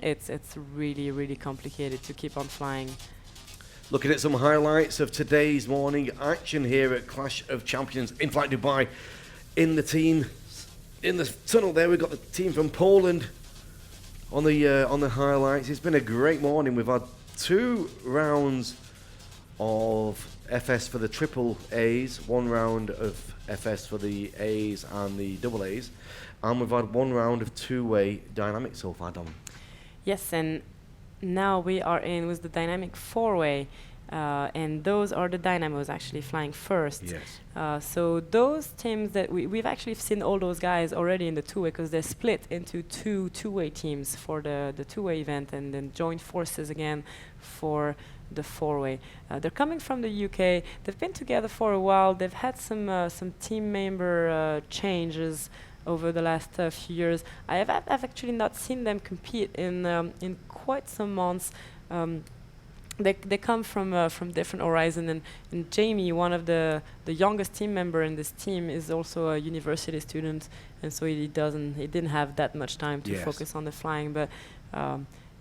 it's really, really complicated to keep on flying. Looking at some highlights of today's morning action here at Clash of Champions Inflight Dubai. In the tunnel there, we've got the team from Poland on the highlights. It's been a great morning. We've had 2 rounds of FS for the triple A's, 1 round of FS for the A's and the double A's, and we've had 1 round of 2-way dynamic so far, Dom. Yes, and now we are in with the dynamic 4-way, and those are the Dynamos actually flying first. Yes. So those teams that we've actually seen all those guys already in the 2-way, because they're split into 2-way teams for the 2-way event, and then joined forces again for the 4-way. They're coming from the UK. They've been together for a while. They've had some team member changes over the last few years. I've actually not seen them compete in quite some months. They come from different horizon, and Jamie, one of the youngest team member in this team, is also a university student, and so he didn't have that much time to focus on the flying, but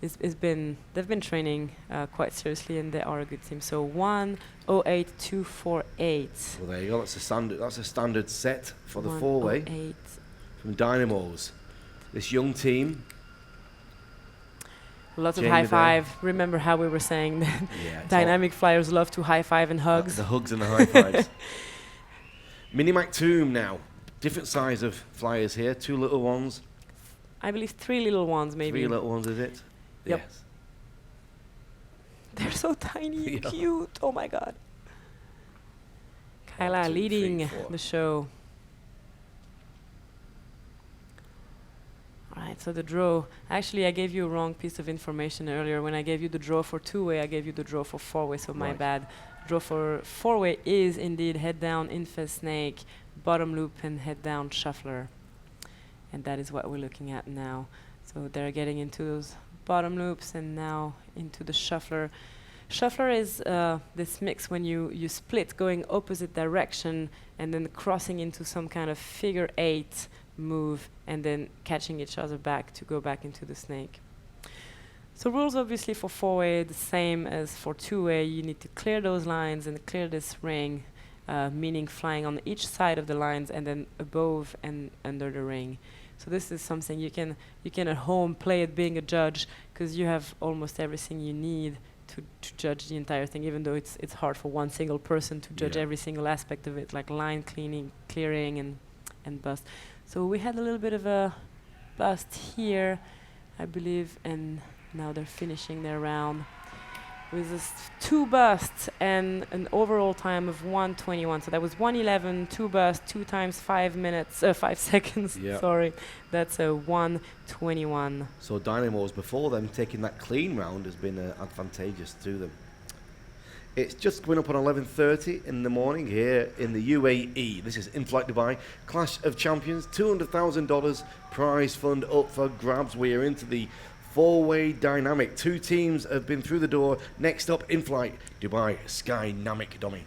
they've been training quite seriously, and they are a good team. So 1:08.248. Well, there you go. That's a standard set for the 4-way from Dynamos. This young team. Lots of high five. Remember how we were saying that dynamic flyers love to high five and hugs? The hugs and the high fives. Mini Maktoum now. Different size of flyers here. 2 little ones. I believe 3 little ones, maybe. 3 little ones, is it? Yep. Yes. They're so tiny and cute. Oh my God. Kyla leading the show. Alright, so the draw. Actually, I gave you a wrong piece of information earlier. When I gave you the draw for 2-way, I gave you the draw for 4-way, so my bad. Draw for 4-way is indeed head down Infest Snake, bottom loop, and head down Shuffler. And that is what we're looking at now. So they're getting into those bottom loops and now into the Shuffler. Shuffler is this mix when you split going opposite direction and then crossing into some kind of figure 8 move and then catching each other back to go back into the snake. So rules obviously for 4-way the same as for 2-way. You need to clear those lines and clear this ring, meaning flying on each side of the lines and then above and under the ring. So this is something you can at home play it being a judge, because you have almost everything you need to judge the entire thing, even though it's hard for one single person to judge every single aspect of it, like line clearing and bust. So we had a little bit of a bust here, I believe, and now they're finishing their round with this 2 busts and an overall time of 1:21. So that was 1:11, 2 busts, 2 times 5 minutes, 5 seconds. Sorry, that's a 1:21. So Dynamos, before them taking that clean round, has been advantageous to them. It's just coming up on 11:30 in the morning here in the UAE. This is Inflight Dubai, Clash of Champions, $200,000 prize fund up for grabs. We are into the 4-way dynamic. 2 teams have been through the door. Next up, Inflight Dubai, Skydiving, Dommy.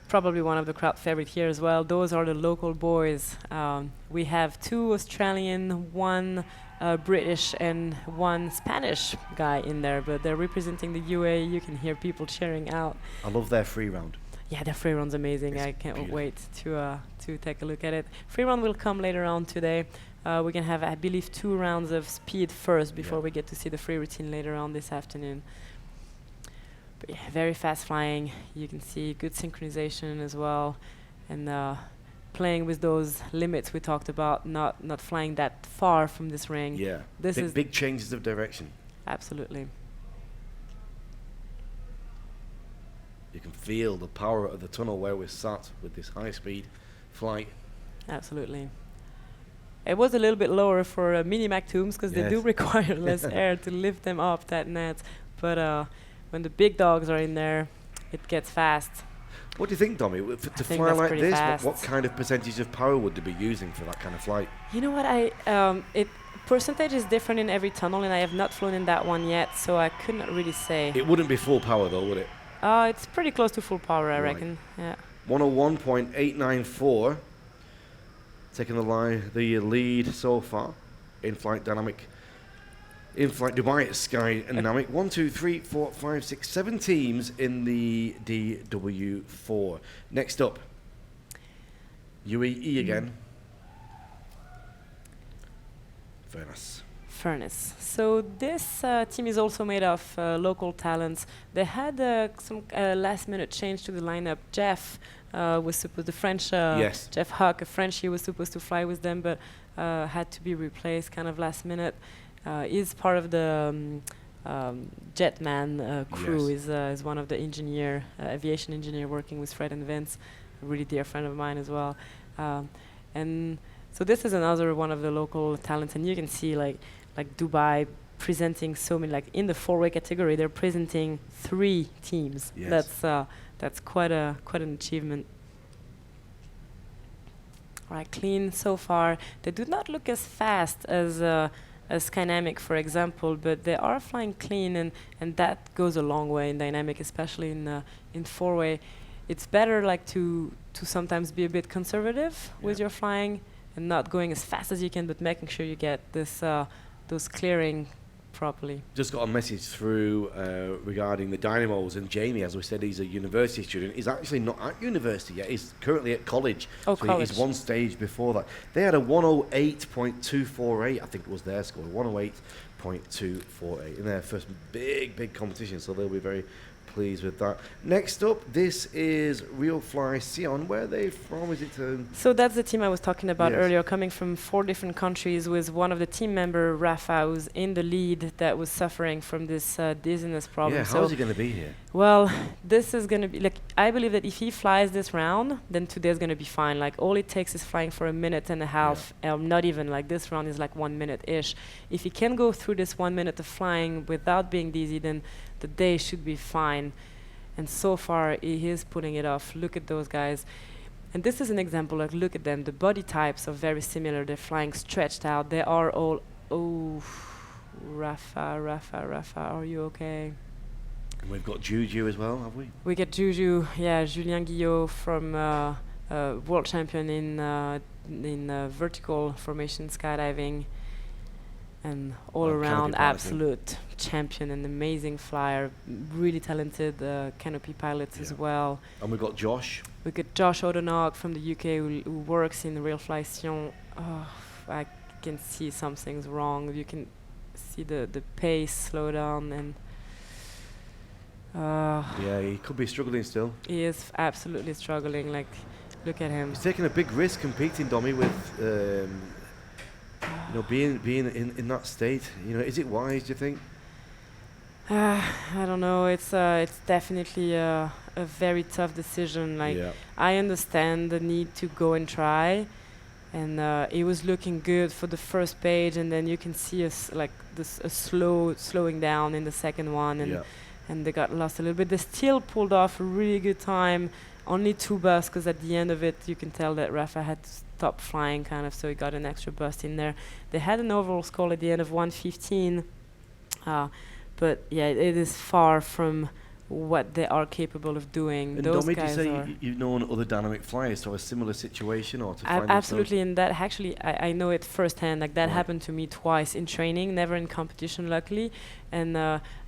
Probably one of the crowd favorite here as well. Those are the local boys. We have 2 Australian, 1 British and 1 Spanish guy in there, but they're representing the UAE. You can hear people cheering out. I love their free round. Yeah, their free round's amazing. I can't wait to take a look at it. Free round will come later on today. We're going to have, I believe, 2 rounds of speed first before we get to see the free routine later on this afternoon. But yeah, very fast flying. You can see good synchronization as well. And playing with those limits we talked about, not flying that far from this ring. Yeah, this is big changes of direction. Absolutely. You can feel the power of the tunnel where we're sat with this high-speed flight. Absolutely. It was a little bit lower for mini Maktoums, because they do require less air to lift them up that net. But when the big dogs are in there, it gets fast. What do you think, Dommy? To fly like this, what kind of percentage of power would they be using for that kind of flight? You know what? Percentage is different in every tunnel, and I have not flown in that one yet, so I couldn't really say. It wouldn't be full power, though, would it? It's pretty close to full power, I reckon. Yeah. 101.894. Taking the lead so far. In-flight dynamic Inflight Dubai, Sky and Namak. 1, 2, 3, 4, 5, 6, 7 teams in the DW4. Next up, UAE again. Furnace. So this team is also made of local talents. They had some last-minute change to the lineup. Jeff was supposed, the French, Jeff Huck, a French, he was supposed to fly with them, but had to be replaced kind of last minute. Is part of the Jetman crew. Is one of the aviation engineer working with Fred and Vince, a really dear friend of mine as well. And so this is another one of the local talents, and you can see like Dubai presenting so many, like in the 4-way category, they're presenting 3 teams. Yes. That's quite an achievement. All right, clean so far. They do not look as fast as Dynamic, for example, but they are flying clean, and that goes a long way in Dynamic, especially in 4-way. It's better like to sometimes be a bit conservative with your flying and not going as fast as you can, but making sure you get this those clearing properly. Just got a message through regarding the Dynamos, and Jamie, as we said, he's a university student. He's actually not at university yet. He's currently at college. Oh, so college. He's one stage before that. They had a 108.248, I think it was their score, 108.248 in their first big competition, so they'll be very pleased with that. Next up, this is RealFly Sion. Where are they from? Is it? So that's the team I was talking about earlier, coming from 4 different countries, with one of the team member, Rafa, who's in the lead, that was suffering from this dizziness problem. Yeah, how is he going to be here? Well, this is going to be, like, I believe that if he flies this round, then today's going to be fine. Like, all it takes is flying for 1.5 minutes. Not even, like, this round is like 1 minute-ish. If he can go through this 1 minute of flying without being dizzy, then the day should be fine. And so far, he is putting it off. Look at those guys. And this is an example, like, look at them. The body types are very similar. They're flying stretched out. They are all, Rafa, are you okay? And we've got Juju as well, have we? We get Juju, Julien Guillot from world champion in vertical formation skydiving, and all around absolute champion, an amazing flyer, really talented canopy pilots as well. And we've got Josh. We got Josh O'Donoghue from the UK who works in RealFly Sion. Oh, I can see something's wrong. You can see the pace slow down, and he could be struggling still. He is absolutely struggling. Like, look at him. He's taking a big risk competing, Domi, with being in that state. Is it wise, do you think? I don't know. It's definitely a very tough decision. Like, I understand the need to go and try, and it was looking good for the first page, and then you can see a slowing down in the second one, and they got lost a little bit. They still pulled off a really good time. Only 2 bursts, because at the end of it, you can tell that Rafa had to stop flying, kind of, so he got an extra burst in there. They had an overall score at the end of 115, but it is far from what they are capable of doing. And those Domi, guys do you are say you've known other dynamic flyers to a similar situation, or to find absolutely, and that actually I know it firsthand. Like, that happened to me twice in training, never in competition, luckily. And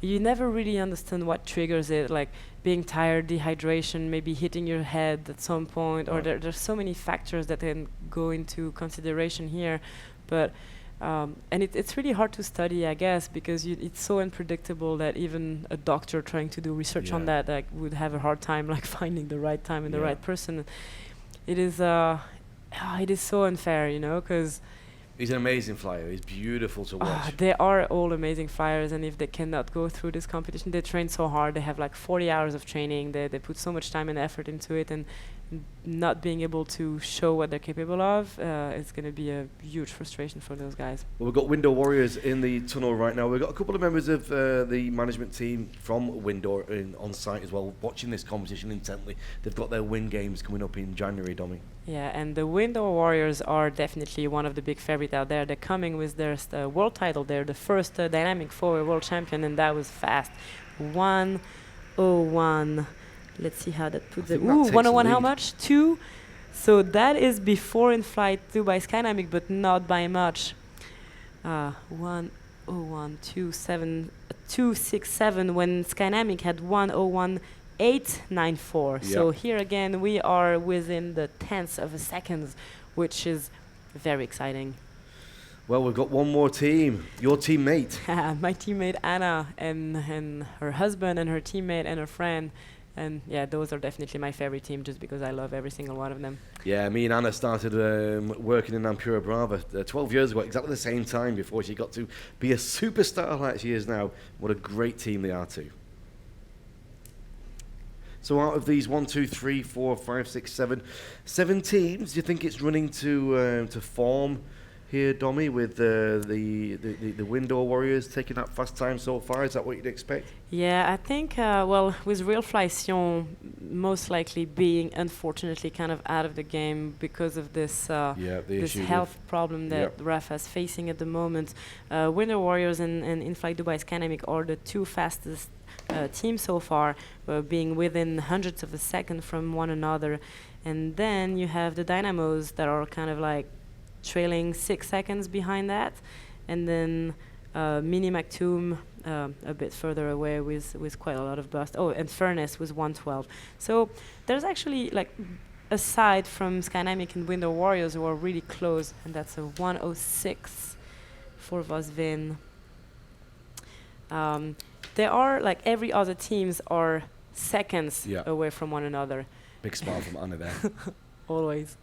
you never really understand what triggers it, like being tired, dehydration, maybe hitting your head at some point, or there's so many factors that can go into consideration here. But and it's really hard to study, I guess, because it's so unpredictable that even a doctor trying to do research on that would have a hard time, like, finding the right time and the right person. It is so unfair, because he's an amazing flyer. He's beautiful to watch. They are all amazing flyers, and if they cannot go through this competition, they train so hard. They have like 40 hours of training. They put so much time and effort into it, and not being able to show what they're capable of, it's going to be a huge frustration for those guys. Well, we've got Window Warriors in the tunnel right now. We've got a couple of members of the management team from Window on site as well, watching this competition intently. They've got their win games coming up in January, Domi. Yeah, and the Window Warriors are definitely one of the big favorites out there. They're coming with their world title. They're the first dynamic 4-way world champion, and that was fast. 1:01. Let's see how that puts it. 1:01, how much? 2. So that is before Inflight Dubai Skydiving, but not by much. 1:01. 1:01.267 when Skydiving had 1:01.894. So here again we are within the tenths of a second, which is very exciting. Well, we've got one more team. Your teammate. My teammate Anna and her husband and her teammate and her friend. And yeah, those are definitely my favorite team just because I love every single one of them. Yeah, me and Anna started working in Ampura Brava 12 years ago, exactly the same time before she got to be a superstar like she is now. What a great team they are too. So out of these 1, 2, 3, 4, 5, 6, 7 teams, do you think it's running to form here, Domi, with the Window Warriors taking that fast time so far? Is that what you'd expect? Yeah, I think, well, with RealFly Sion most likely being, unfortunately, kind of out of the game because of this this health problem that Rafa is facing at the moment. Window Warriors and Inflight Dubai Skydiving are the two fastest teams so far, being within hundreds of a second from one another. And then you have the Dynamos that are kind of like trailing 6 seconds behind that, and then Mini Maktoum a bit further away with quite a lot of burst. Oh, and Furnace with 1:12. So there's actually, like, aside from Skydiving and Window Warriors who are really close, and that's a 1:06 for Vosvin. There are, like, every other teams are seconds away from one another. Big smile from Anna there. Always.